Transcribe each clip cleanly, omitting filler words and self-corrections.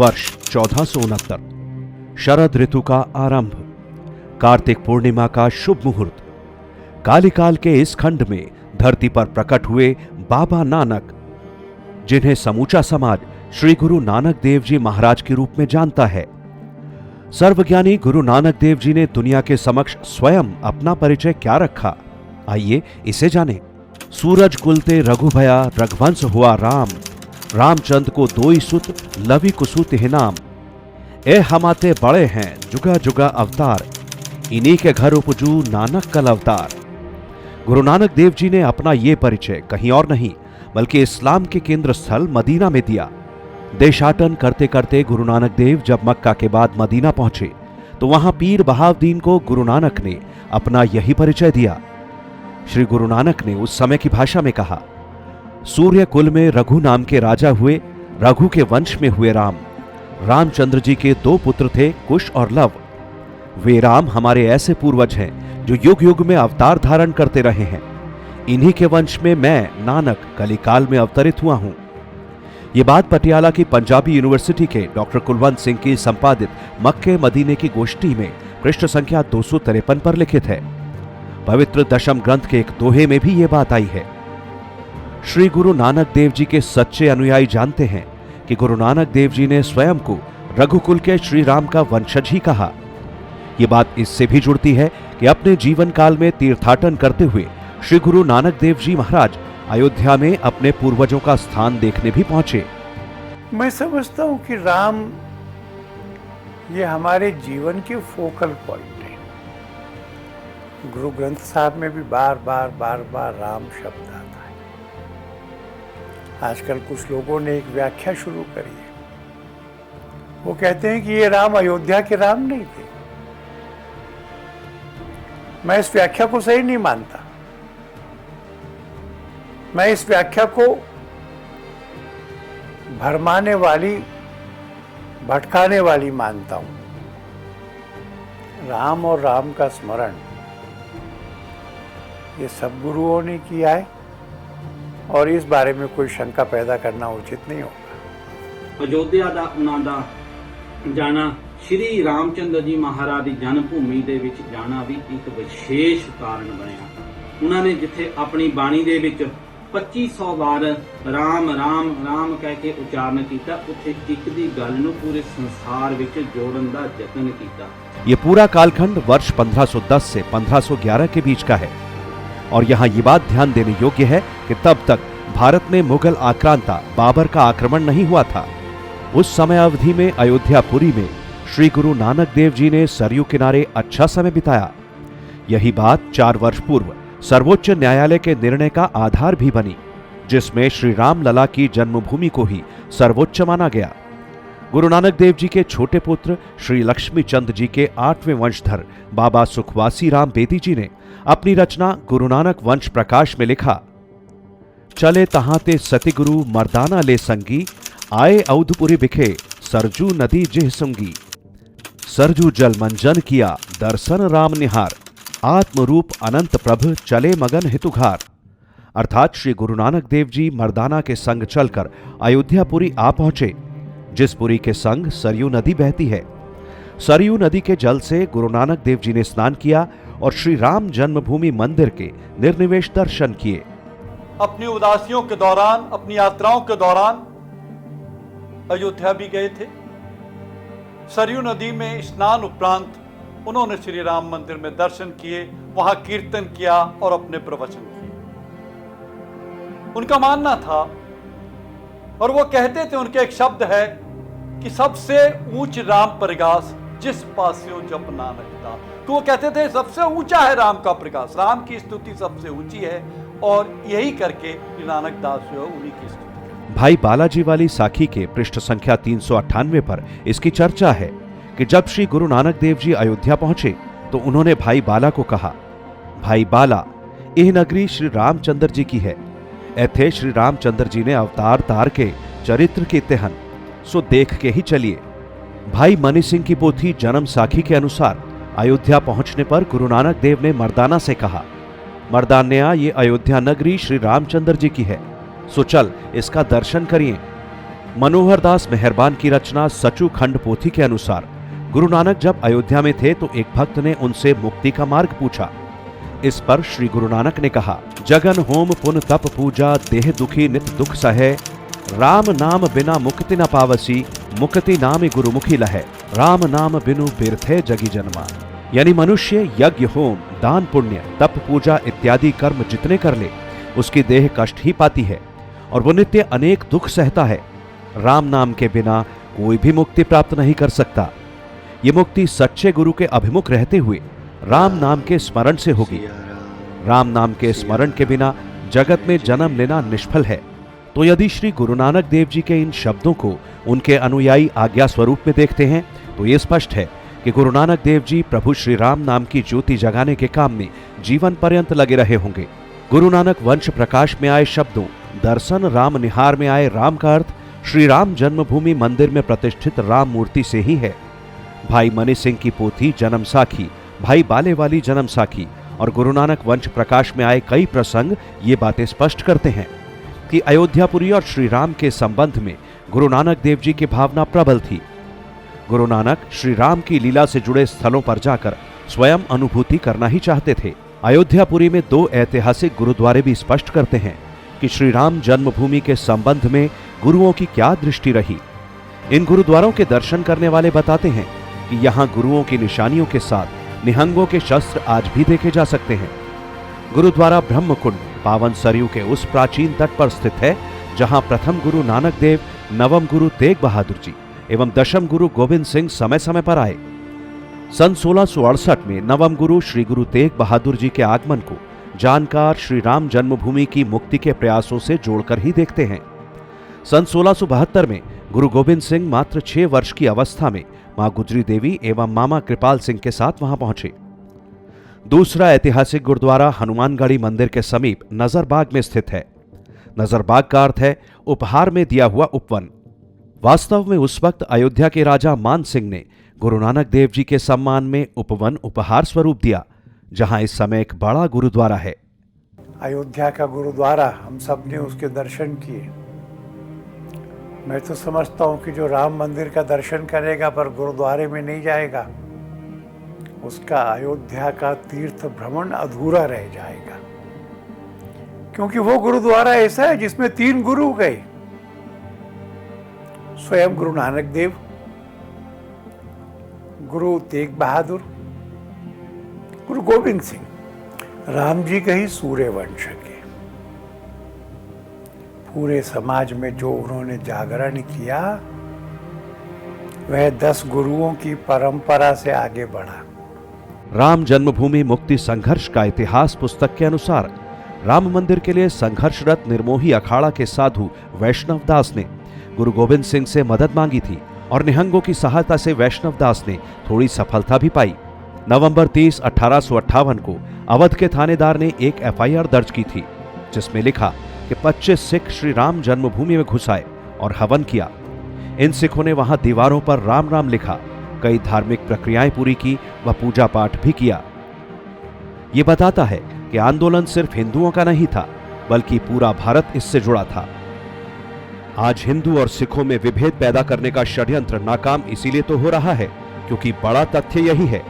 वर्ष 1469। शरद ऋतु का आरंभ, कार्तिक पूर्णिमा का शुभ मुहूर्त। कालिकाल के इस खंड में धरती पर प्रकट हुए बाबा नानक, जिन्हें समूचा समाज श्री गुरु नानक देव जी महाराज के रूप में जानता है। सर्वज्ञानी गुरु नानक देव जी ने दुनिया के समक्ष स्वयं अपना परिचय क्या रखा, आइए इसे जानें। सूरज कुलते रघुभया रघुवंश हुआ राम, रामचंद्र को दोई सुत लवि कुसुत ही नाम। ए हमाते बड़े हैं जुगा जुगा अवतार, इन्हीं के घर उपजू नानक कल अवतार। गुरु नानक देव जी ने अपना ये परिचय कहीं और नहीं बल्कि इस्लाम के केंद्र स्थल मदीना में दिया। देशाटन करते करते गुरु नानक देव जब मक्का के बाद मदीना पहुंचे तो वहां पीर बहाउद्दीन को गुरु नानक ने अपना यही परिचय दिया। श्री गुरु नानक ने उस समय की भाषा में कहा, सूर्य कुल में रघु नाम के राजा हुए, रघु के वंश में हुए राम। रामचंद्र जी के दो पुत्र थे, कुश और लव। वे राम हमारे ऐसे पूर्वज हैं जो युग युग में अवतार धारण करते रहे हैं। इन्हीं के वंश में मैं नानक कलिकाल में अवतरित हुआ हूं। ये बात पटियाला की पंजाबी यूनिवर्सिटी के डॉक्टर कुलवंत सिंह की संपादित मक्के मदीने की गोष्ठी में पृष्ठ संख्या 253 पर लिखित है। पवित्र दशम ग्रंथ के एक दोहे में भी ये बात आई है। श्री गुरु नानक देव जी के सच्चे अनुयायी जानते हैं कि गुरु नानक देव जी ने स्वयं को रघुकुल के श्री राम का वंशज ही कहा। ये बात इससे भी जुड़ती है कि अपने जीवन काल में तीर्थाटन करते हुए श्री गुरु नानक देव जी महाराज अयोध्या में अपने पूर्वजों का स्थान देखने भी पहुंचे। मैं समझता हूं कि राम ये हमारे जीवन के फोकल पॉइंट है। गुरु ग्रंथ साहब में भी बार बार राम शब्द आता है। आजकल कुछ लोगों ने एक व्याख्या शुरू करी है। वो कहते हैं कि ये राम अयोध्या के राम नहीं थे। मैं इस व्याख्या को सही नहीं मानता। मैं इस व्याख्या को भरमाने वाली, भटकाने वाली मानता हूं। राम और राम का स्मरण ये सब गुरुओं ने किया है और इस बारे में कोई शंका पैदा करना उचित नहीं होगा। अयोध्या ਦਾ ਉਹਨਾਂ ਦਾ ਜਾਣਾ, ਸ਼੍ਰੀ ਰਾਮਚੰਦਰ ਜੀ ਮਹਾਰਾਜ ਦੀ ਜਨਮ ਭੂਮੀ ਦੇ ਵਿੱਚ ਜਾਣਾ ਵੀ ਇੱਕ ਵਿਸ਼ੇਸ਼ ਕਾਰਨ ਬਣਿਆ। ਉਹਨਾਂ ਨੇ ਜਿੱਥੇ ਆਪਣੀ ਬਾਣੀ ਦੇ ਵਿੱਚ 2500 ਵਾਰ ਰਾਮ ਰਾਮ ਰਾਮ ਕਹਿ ਕੇ ਉਚਾਰਨ ਕੀਤਾ, ਉੱਥੇ ਇੱਕ ਦੀ ਗੱਲ ਨੂੰ ਪੂਰੇ ਸੰਸਾਰ ਵਿੱਚ ਜੋੜਨ ਦਾ ਯਤਨ ਕੀਤਾ। ये पूरा कालखंड वर्ष 1510 से 1511 के बीच का है और यहाँ ये बात ध्यान देने योग्य है कि तब तक भारत में मुगल आक्रांता बाबर का आक्रमण नहीं हुआ था। उस समय अवधि में अयोध्यापुरी में श्री गुरु नानक देव जी ने सरयू किनारे अच्छा समय बिताया। यही बात 4 वर्ष पूर्व सर्वोच्च न्यायालय के निर्णय का आधार भी बनी, जिसमें श्री राम लला की जन्मभूमि को ही सर्वोच्च माना गया। गुरु नानक देव जी के छोटे पुत्र श्री लक्ष्मी चंद जी के 8वें वंशधर बाबा सुखवासी राम बेदी जी ने अपनी रचना गुरु नानक वंश प्रकाश में लिखा, चले तहाते सतिगुरु मर्दाना ले संगी, आए अवधपुरी बिखे सरजू नदी जिह सुंगी। सरजू जल मंजन किया दर्शन राम निहार, आत्मरूप अनंत प्रभ चले मगन हितुघार। अर्थात श्री गुरु नानक देव जी मर्दाना के संग चलकर अयोध्यापुरी आ पहुंचे, जिस पुरी के संग सरयू नदी बहती है। सरयू नदी के जल से गुरु नानक देव जी ने स्नान किया और श्री राम जन्मभूमि मंदिर के निर्निवेश दर्शन किए। अपनी उदासियों के दौरान, अपनी यात्राओं के दौरान अयोध्या भी गए थे। सरयू नदी में स्नान उपरांत उन्होंने श्री राम मंदिर में दर्शन किए, वहां कीर्तन किया और अपने प्रवचन किए। उनका मानना था और वो कहते थे, उनके एक शब्द है कि सबसे ऊंच राम प्रकाश जिस पास्यो जप नानक दास। तो वो कहते थे सबसे ऊंचा है राम का प्रकाश, राम की स्तुति सबसे ऊंची है और यही करके नानक दास जो है उन्हीं की स्तुति। भाई बालाजी वाली साखी के पृष्ठ संख्या 398 पर इसकी चर्चा है कि जब श्री गुरु नानक देव जी अयोध्या पहुंचे तो उन्होंने भाई बाला को कहा, भाई बाला, यह नगरी श्री रामचंद्र जी की है। ऐथे श्री रामचंद्र जी ने अवतार तार के चरित्र के तेहन, सो देख के ही चलिए। भाई मनी सिंह की पोथी जन्म साखी के अनुसार अयोध्या पहुंचने पर गुरु नानक देव ने मर्दाना से कहा, मर्दान्या, ये अयोध्या नगरी श्री रामचंद्र जी की है, सो चल इसका दर्शन करिए। मनोहर दास मेहरबान की रचना सचू खंड पोथी के अनुसार गुरु नानक जब अयोध्या में थे तो एक भक्त ने उनसे मुक्ति का मार्ग पूछा। इस पर श्री गुरु नानक ने कहा, जगन होम पुन तप पूजा देह दुखी नित दुख सहे, राम नाम बिना मुक्ति न पावसी, मुक्ति नाम गुरुमुखी लहे, राम नाम बिनु बिरथे जगी जन्मा। यानी मनुष्य यज्ञ होम दान पुण्य तप पूजा इत्यादि कर्म जितने कर ले उसकी देह कष्ट ही पाती है और वो नित्य अनेक दुख सहता है। राम नाम के बिना कोई भी मुक्ति प्राप्त नहीं कर सकता। ये मुक्ति सच्चे गुरु के अभिमुख रहते हुए राम नाम के स्मरण से होगी। राम नाम के स्मरण के बिना जगत में जन्म लेना निष्फल है। तो यदि श्री गुरु नानक देव जी के इन शब्दों को उनके अनुयायी आज्ञा स्वरूप में देखते हैं तो ये स्पष्ट है कि गुरु नानक देव जी प्रभु श्री राम नाम की ज्योति जगाने के काम में जीवन पर्यंत लगे रहे होंगे। गुरु नानक वंश प्रकाश में आए शब्दों दर्शन राम निहार में आए राम का अर्थ श्री राम जन्मभूमि मंदिर में प्रतिष्ठित राम मूर्ति से ही है। भाई मनी सिंह की पोथी जन्म साखी, भाई बाले वाली जन्म साखी और गुरु नानक वंश प्रकाश में आए कई प्रसंग ये बातें स्पष्ट करते हैं कि अयोध्यापुरी और श्री राम के संबंध में गुरु नानक देव जी की भावना प्रबल थी। गुरु नानक श्री राम की लीला से जुड़े स्थलों पर जाकर स्वयं अनुभूति करना ही चाहते थे। अयोध्यापुरी में 2 ऐतिहासिक गुरुद्वारे भी स्पष्ट करते हैं कि श्री राम जन्मभूमि के संबंध में गुरुओं की क्या दृष्टि रही। इन गुरुद्वारों के दर्शन करने वाले बताते हैं कि यहाँ गुरुओं की निशानियों के साथ निहंगों के शस्त्र आज भी देखे जा सकते हैं। गुरुद्वारा ब्रह्मकुंड पावन सरयू के उस प्राचीन तट पर स्थित है जहाँ प्रथम गुरु नानक देव, नवम गुरु तेग बहादुर जी एवं दशम गुरु गोविंद सिंह समय समय पर आए। सन 1668 में नवम गुरु श्री गुरु तेग बहादुर जी के आगमन को जानकार श्री राम जन्मभूमि की मुक्ति के प्रयासों से जोड़कर ही देखते हैं। सन 1672 में गुरु गोविंद सिंह मात्र 6 वर्ष की अवस्था में मां गुजरी देवी एवं मामा कृपाल सिंह के साथ वहां पहुंचे। दूसरा ऐतिहासिक गुरुद्वारा हनुमानगढ़ी मंदिर के समीप नजरबाग में स्थित है। नजरबाग का अर्थ है उपहार में दिया हुआ उपवन। वास्तव में उस वक्त अयोध्या के राजा मान सिंह ने गुरु नानक देव जी के सम्मान में उपवन उपहार स्वरूप दिया, जहां इस समय एक बड़ा गुरुद्वारा है। अयोध्या का गुरुद्वारा हम सब ने उसके दर्शन किए। मैं तो समझता हूँ कि जो राम मंदिर का दर्शन करेगा पर गुरुद्वारे में नहीं जाएगा, उसका अयोध्या का तीर्थ भ्रमण अधूरा रह जाएगा, क्योंकि वो गुरुद्वारा ऐसा है जिसमें 3 गुरु गए, स्वयं गुरु नानक देव, गुरु तेग बहादुर, गुरु गोविंद सिंह, राम जी के ही सूर्यवंश के। पूरे समाज में जो उन्होंने जागरण किया वह 10 गुरुओं की परंपरा से आगे बढ़ा। राम जन्मभूमि मुक्ति संघर्ष का इतिहास पुस्तक के अनुसार राम मंदिर के लिए संघर्षरत निर्मोही अखाड़ा के साधु वैष्णव दास ने गुरु गोविंद सिंह से मदद मांगी थी और निहंगों की सहायता से वैष्णव दास ने थोड़ी सफलता भी पाई। नवंबर 30, 1858 को अवध के थानेदार ने एक एफआईआर दर्ज की थी जिसमें लिखा कि 25 सिख श्री राम जन्मभूमि में घुस आए और हवन किया। इन सिखों ने वहां दीवारों पर राम राम लिखा, कई धार्मिक प्रक्रियाएं पूरी की व पूजा पाठ भी किया। ये बताता है कि आंदोलन सिर्फ हिंदुओं का नहीं था, बल्कि पूरा भारत इससे जुड़ा था। आज हिंदू और सिखों में विभेद पैदा करने का षड्यंत्र नाकाम इसीलिए तो हो रहा है क्योंकि बड़ा तथ्य यही है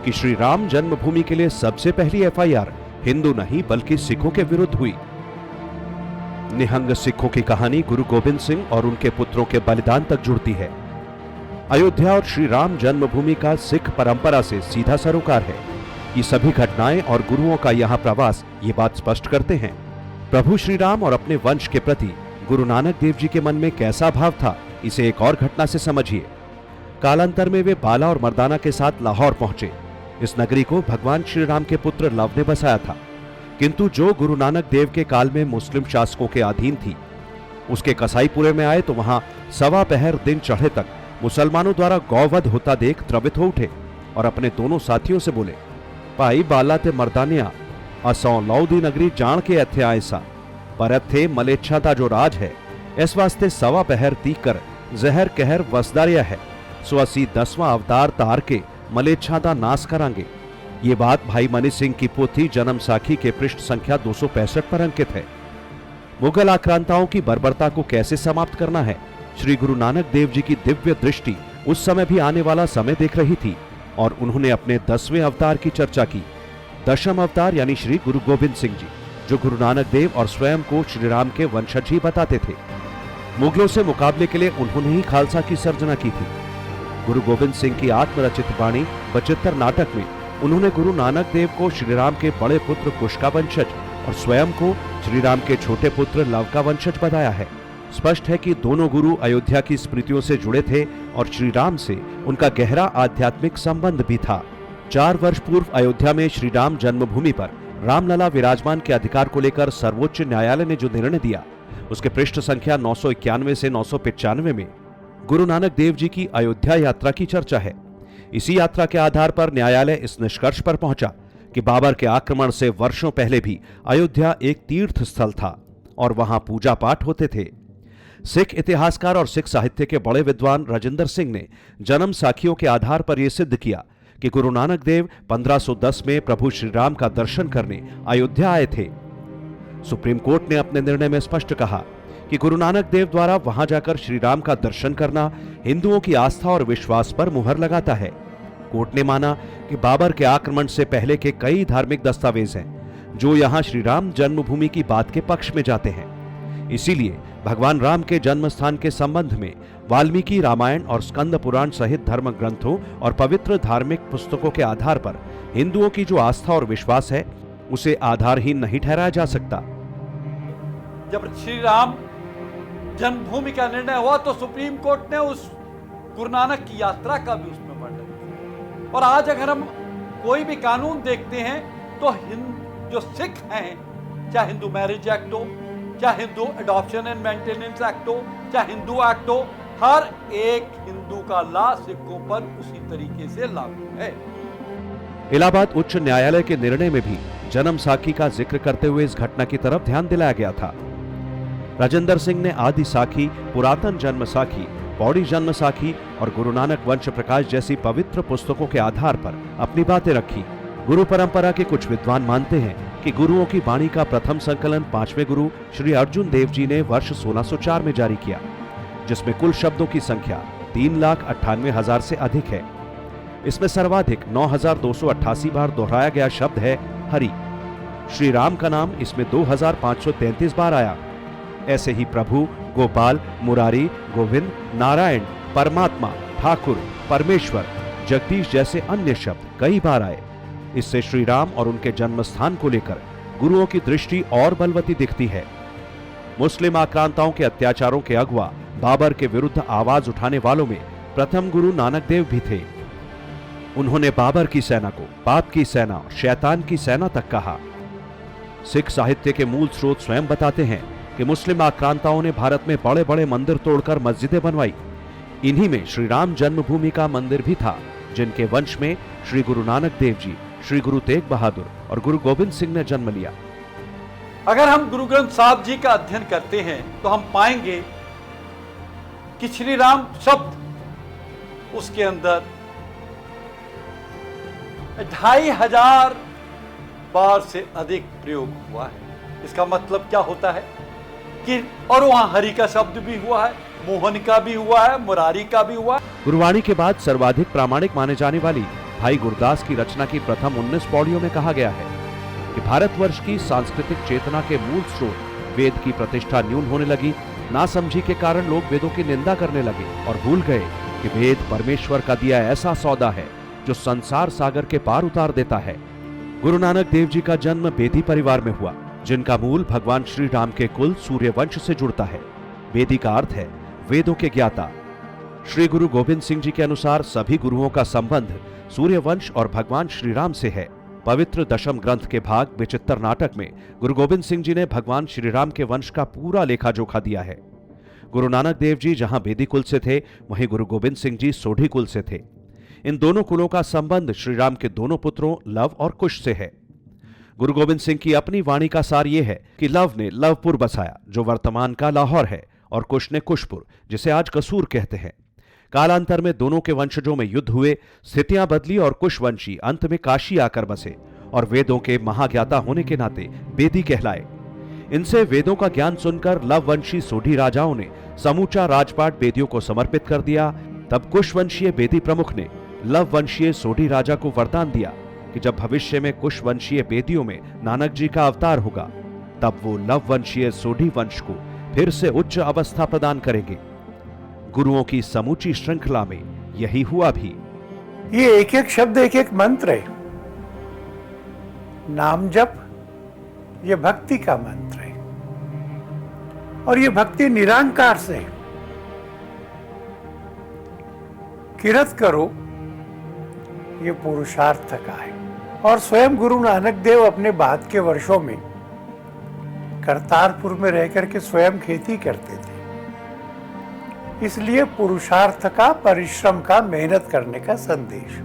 कि श्री राम जन्मभूमि के लिए सबसे पहली एफआईआर हिंदू नहीं बल्कि सिखों के विरुद्ध हुई। निहंग सिखों की कहानी गुरु गोविंद सिंह और उनके पुत्रों के बलिदान तक जुड़ती है। अयोध्या और श्री राम जन्मभूमि का सिख परंपरा से सीधा सरोकार है। ये सभी घटनाएं और गुरुओं का यहाँ प्रवास ये बात स्पष्ट करते हैं। प्रभु श्री राम और अपने वंश के प्रति गुरु नानक देव जी के मन में कैसा भाव था, इसे एक और घटना से समझिए। कालांतर में वे बाला और मर्दाना के साथ लाहौर पहुंचे। इस नगरी को भगवान श्री राम के पुत्र लव ने बसाया था, किंतु जो गुरु नानक देव के काल में मुस्लिम शासकों के अधीन थी, उसके कसाईपुरे में आए तो वहां 1.25 पहर दिन चढ़े तक मुसलमानों द्वारा गौवध होता देख द्रवित हो उठे और अपने दोनों साथियों से बोले, भाई बाला ते मर्दानिया असौ लौ दी नगरी जान के इत्थे आए सा, पर इत्थे मलेच्छा दा जो राज है इस वास्ते 1.25 पहर तीक कर जहर कहर वसदारिया है, सो असी 10वां अवतार तार के मलेच्छा दा नाश करांगे। ये बात भाई मनी सिंह की पोथी जन्म साखी के पृष्ठ संख्या 265 पर अंकित है। मुगल आक्रांताओं की बर्बरता को कैसे समाप्त करना है, श्री गुरु नानक देव जी की दिव्य दृष्टि उस समय भी आने वाला समय देख रही थी और उन्होंने अपने 10वें अवतार की चर्चा की। दशम अवतार यानी श्री गुरु गोविंद सिंह जी, जो गुरु नानक देव और स्वयं को श्री राम के वंशज ही बताते थे। मुगलों से मुकाबले के लिए उन्होंने ही खालसा की सर्जना की थी। गुरु गोविंद सिंह की आत्मरचित वाणी बचित्तर नाटक में उन्होंने गुरु नानक देव को श्री राम के बड़े पुत्र कुश का वंशज और स्वयं को श्री राम के छोटे पुत्र लव का वंशज बताया है। स्पष्ट है कि दोनों गुरु अयोध्या की स्मृतियों से जुड़े थे और श्री राम से उनका गहरा आध्यात्मिक संबंध भी था। 4 वर्ष पूर्व अयोध्या में श्री राम जन्मभूमि पर रामलला विराजमान के अधिकार को लेकर सर्वोच्च न्यायालय ने जो निर्णय दिया, उसके पृष्ठ संख्या 991 से 995 में गुरु नानक देव जी की अयोध्या यात्रा की चर्चा है। इसी यात्रा के आधार पर न्यायालय इस निष्कर्ष पर पहुंचा कि बाबर के आक्रमण से वर्षों पहले भी अयोध्या एक तीर्थ स्थल था और वहां पूजा पाठ होते थे। सिख इतिहासकार और सिख साहित्य के बड़े विद्वान राजिंदर सिंह ने जन्म साखियों के आधार पर यह सिद्ध किया कि गुरु नानक देव 1510 में प्रभु श्री राम का दर्शन करने अयोध्या आए थे। सुप्रीम कोर्ट ने अपने निर्णय में स्पष्ट कहा कि गुरु नानक देव द्वारा वहां जाकर श्री राम का दर्शन करना हिंदुओं की आस्था और विश्वास पर मुहर लगाता है। कोर्ट ने माना कि बाबर के आक्रमण से पहले के कई धार्मिक दस्तावेज हैं जो यहां श्री राम जन्मभूमि की बात के पक्ष में जाते हैं। इसीलिए भगवान राम के जन्म स्थान के संबंध में वाल्मीकि रामायण और स्कंद पुराण सहित धर्म ग्रंथों और पवित्र धार्मिक पुस्तकों के आधार पर हिंदुओं की जो आस्था और विश्वास है उसे आधारहीन नहीं ठहराया जा सकता। जब श्री राम जन्मभूमि का निर्णय हुआ तो सुप्रीम कोर्ट ने उस गुरु नानक की यात्रा का भी उसमें वर्णन किया। और आज अगर हम कोई भी कानून देखते हैं तो जो सिख हैं, चाहे हिंदू मैरिज एक्ट हो, चाहे Hindu adoption and maintenance act हो, चाहे हिंदू एक्ट हो, हर एक हिंदू का लॉ सिखों पर उसी तरीके से लागू है। इलाहाबाद उच्च न्यायालय के निर्णय में भी जन्म साखी का जिक्र करते हुए इस घटना की तरफ ध्यान दिलाया गया था। राजिंदर सिंह ने आदि साखी, पुरातन जन्म साखी, पौड़ी जन्म साखी और गुरु नानक वंश प्रकाश जैसी पवित्र पुस्तकों के आधार पर अपनी बातें रखी। गुरु परंपरा के कुछ विद्वान मानते हैं कि गुरुओं की वाणी का प्रथम संकलन 5वें गुरु श्री अर्जुन देव जी ने वर्ष 1604 में जारी किया, जिसमें कुल शब्दों की संख्या 3,98,000 से अधिक है। इसमें सर्वाधिक 9,288 बार दोहराया गया शब्द है हरि। श्री राम का नाम इसमें 2,533 बार आया। ऐसे ही प्रभु, गोपाल, मुरारी, गोविंद, नारायण, परमात्मा, ठाकुर, परमेश्वर, जगदीश जैसे अन्य शब्द कई बार आए। इससे श्री राम और उनके जन्म स्थान को लेकर गुरुओं की दृष्टि और बलवती दिखती है। मुस्लिम आक्रांताओं के अत्याचारों के अगवा बाबर के विरुद्ध आवाज उठाने वालों में प्रथम गुरु नानक देव भी थे। उन्होंने बाबर की सेना को पाप की सेना और शैतान की सेना तक कहा। सिख साहित्य के मूल स्रोत स्वयं बताते हैं कि मुस्लिम आक्रांताओं ने भारत में बड़े बड़े मंदिर तोड़कर मस्जिदें बनवाई। इन्हीं में श्री राम जन्मभूमि का मंदिर भी था, जिनके वंश में श्री गुरु नानक देव जी, श्री गुरु तेग बहादुर और गुरु गोविंद सिंह ने जन्म लिया। अगर हम गुरु ग्रंथ साहब जी का अध्ययन करते हैं तो हम पाएंगे कि श्री राम शब्द उसके अंदर 2,500 बार से अधिक प्रयोग हुआ है। इसका मतलब क्या होता है कि और वहां हरि का शब्द भी हुआ है, मोहन का भी हुआ है, मुरारी का भी हुआ है। गुरुवाणी के बाद सर्वाधिक प्रामाणिक माने जाने वाली भाई गुरदास की रचना की प्रथम 19 पौड़ियों में कहा गया है कि भारतवर्ष की सांस्कृतिक चेतना के मूल स्रोत वेद की प्रतिष्ठा न्यून होने लगी। नासमझी के कारण लोग वेदों की निंदा करने लगे और भूल गए कि वेद परमेश्वर का दिया ऐसा सौदा है जो संसार सागर के पार उतार देता है। गुरु नानक देव जी का जन्म बेदी परिवार में हुआ, जिनका मूल भगवान श्री राम के कुल सूर्यवंश से जुड़ता है। बेदी का अर्थ है वेदों के ज्ञाता। श्री गुरु गोविंद सिंह जी के अनुसार सभी गुरुओं का संबंध सूर्यवंश और भगवान श्री राम से है। पवित्र दशम ग्रंथ के भाग विचित्तर नाटक में गुरु गोविंद सिंह जी ने भगवान श्री राम के वंश का पूरा लेखा जोखा दिया है। गुरु नानक देव जी जहां बेदी कुल से थे, वहीं गुरु गोविंद सिंह जी सोढ़ी कुल से थे। इन दोनों कुलों का संबंध श्री राम के दोनों पुत्रों लव और कुश से है। गुरु गोविंद सिंह की अपनी वाणी का सार यह है कि लव ने लवपुर बसाया, जो वर्तमान का लाहौर है, और कुश ने कुशपुर, जिसे आज कसूर कहते हैं। कालांतर में दोनों के वंशजों में युद्ध हुए, स्थितियां बदली और कुशवंशी अंत में काशी आकर बसे और वेदों के महाज्ञाता होने के नाते बेदी कहलाए। इनसे वेदों का ज्ञान सुनकर लववंशी सोढ़ी राजाओं ने समूचा राजपाट बेदियों को समर्पित कर दिया। तब कुशवंशीय बेदी प्रमुख ने लववंशीय सोढ़ी राजा को वरदान दिया कि जब भविष्य में कुशवंशीय बेदियों में नानक जी का अवतार होगा, तब वो लववंशीय सोढ़ी वंश को फिर से उच्च अवस्था प्रदान करेंगे। गुरुओं की समूची श्रृंखला में यही हुआ भी। ये एक एक शब्द एक एक मंत्र है। नाम जप ये भक्ति का मंत्र है, और ये भक्ति निरंकार से है। किरत करो ये पुरुषार्थ का है। और स्वयं गुरु नानक देव अपने बाद के वर्षों में करतारपुर में रहकर के स्वयं खेती करते थे। इसलिए पुरुषार्थ का, परिश्रम का, मेहनत करने का संदेश।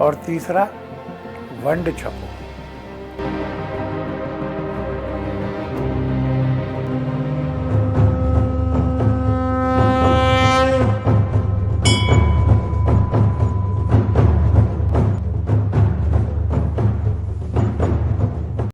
और तीसरा, वंड छपो।